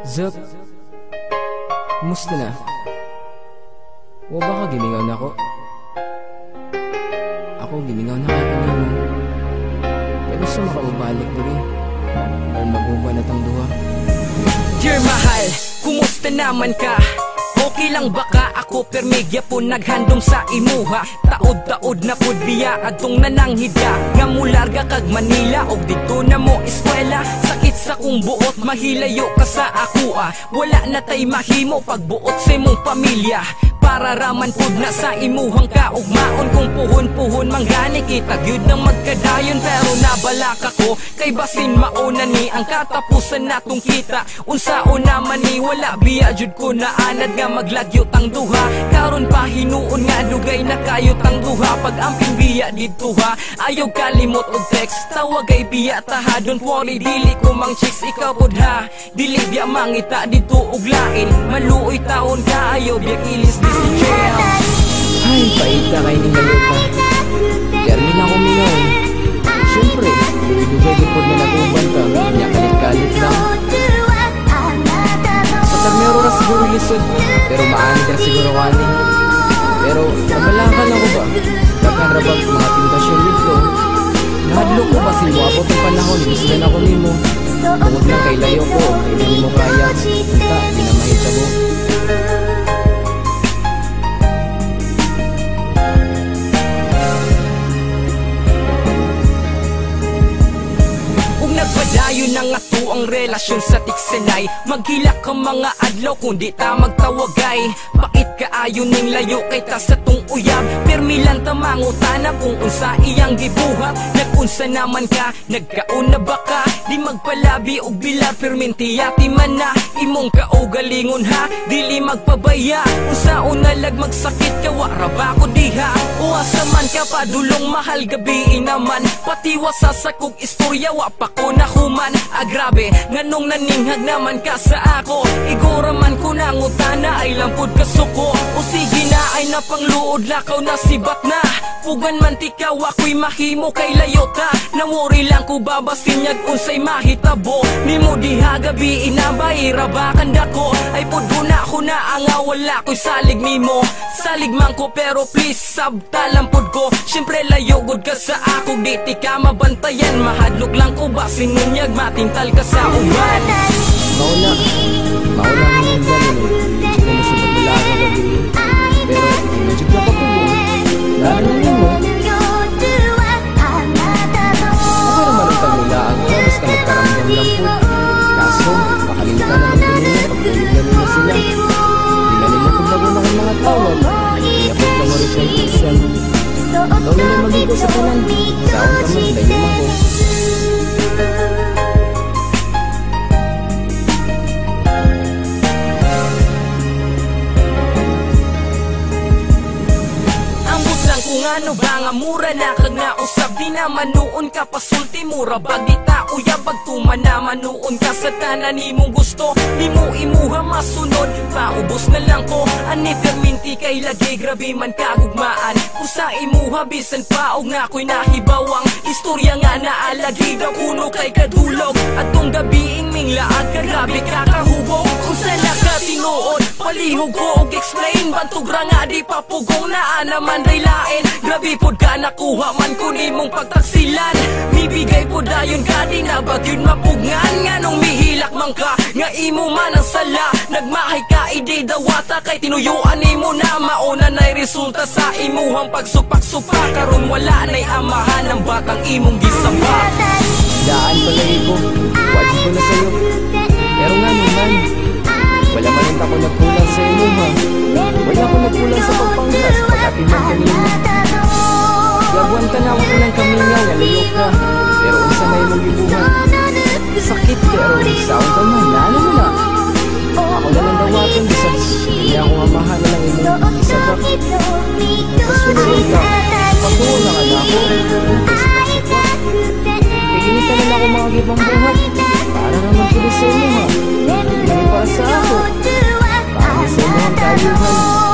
Zup, kumusta na? O baka giningaw na ako? Ako giningaw na kayo mo. Pero gusto makababalik na rin. Or mag-uba na tang duha. Dear mahal, kumusta naman ka? Okay lang baka ako permigya po naghandom sa imuha. Taod-taod na pud biya adtong nananghidya. Nga mularga kag Manila og dito na mo eskwela. Sakit sa kong buot mahilayo ka sa akua. Wala na tay mahimo pagbuot sa imong pamilya. Para raman pud na sa imuhang kaugmaon. Kung puhon-puhon manggani kita gyud nang magkadayon. Pero nabalak ako kay basin mauna ni ang katapusan natong kita. Unsaon naman ni wala biya jud ko na anad nga maglagyo tang duha. Karon pa hinuon nga dugay na kayo tang duha. Pag amping biya didto ha, ayaw kalimot og text. Tawag ay biya taha, don't worry dili ko mang chicks ikaw pud ha. Dili biya mangita didto og lain. Maluoy taon ka ayaw biya kilis di si jail. Ay, paita kay ni Galuta. Termin na kumingaw. Siyempre, dugay din po na nag-uban ka. Kanya kalit-kalit lang. Sa termero na siguro lisod. Pero maani ka siguro kani. Pero, nabalakan ako ba? Kakarabag mga tintasyon dito. Nahadlo ko ba si mo? Abot ang panahon, bislan ako ni mo. Tungod lang kay layo ko. Kaya ni mo kaya. Ita, di na mahitabo. Nagpadayon na nga to ang relasyon sa tiksenay. Maghilak ka mga adlaw kung di ta magtawagay. Bakit kaayon ning layo kay ta sa tong uyab? Permilan ta mangutana kung unsa iyang gibuhat. Nag-unsa naman ka, nagkaon na ba ka? Di magpalabi og bilar permintiyati man na. Imong kaugalingon ha, dili magpabaya. Unsaon na lag magsakit ka, wara ba ko diha? Uwasa man ka padulong mahal gabi naman. Pati wasa sa kog istorya wa pa ko nahuman. Grabe, nganong naninghag naman ka sa ako. Igura man ko nangutana ay lampod kasuko. O sige na ay napangluod lakaw na sibat na. Pugan man tikaw ako'y mahimo kay layota. Namuri lang ko babasinyag unsay mahitabo. Nimo diha gabi inabay rabakan dako. Ay pudbo na ko na anga wala ko'y salig nimo. Salig man ko pero please sabtalan pud ko. Siyempre layo gud ka sa ako, di ti ka mabantayan. Mahadlok lang ko ba sinunyag matintal ka sa uban. Mauna ang ganun. Hindi mo sa pagbalaro gabi. Pero medyo ka pa po. Lalo na mo. Okay naman ang tagulaan ko. Basta magkaramdam lang po. Kaso, makalimutan naman ko nila. Pagpulog na nila sila. Hindi na nila kung bago na kong mga tawag. Pinapag ka mo rin siyang isan. Daw nila magigo sa kanan. Taon ka man, layo ako. Kung ano ba nga mura na kag nausap. Di na manuon ka pasulti mura bagita uyabag tuman na manuon ka sa tanan nimong gusto. Di mo imuha masunod paubos na lang ko. Ani perminti kay lagi grabe man kagugmaan. Kung sa imuha bisan pa og na ko'y nahibawang istorya nga naalagi daw kuno kay kadulog. At tong gabiing minglaag grabe kakahubog. Kung sa nakatinuod palihog ko og explain. Bantog ra nga di papugong na naman daylain. Grabe pod ka nakuha man ko nimong pagtaksilan. Mibigay po dayon ka di na bagyod mapugngan. Nganong mihilak man ka nga imo man ang sala. Nagmahay ka idi dawata kay tinuyuan nimo na mauna na'y resulta sa imuhang pagsupak-supak. Karon wala na'y amahan ng batang imong gisamba. Daan palagi ko, wajib ko na sa'yo. Pero nga naman, wala man ang ako nagkulang sa imo ha. Wala ko nagkulang sa pagpanggas pagkatiman kanina. Gagwan ka na ako ng kamingaw, nalayok ka. Pero unsa na imong gibuhat. Sakit pero saon ka man, ano mo na. Ako na lang dawaton, bisan hindi ako mamahan na lang imong isabak. Kasunod ka, pagkuho na ka na ako. Tiginita na lang ako mga gibang buhat. Para naman ko sa inyo ha. Hindi para sa ako. Para sa inyo ang kayuhan.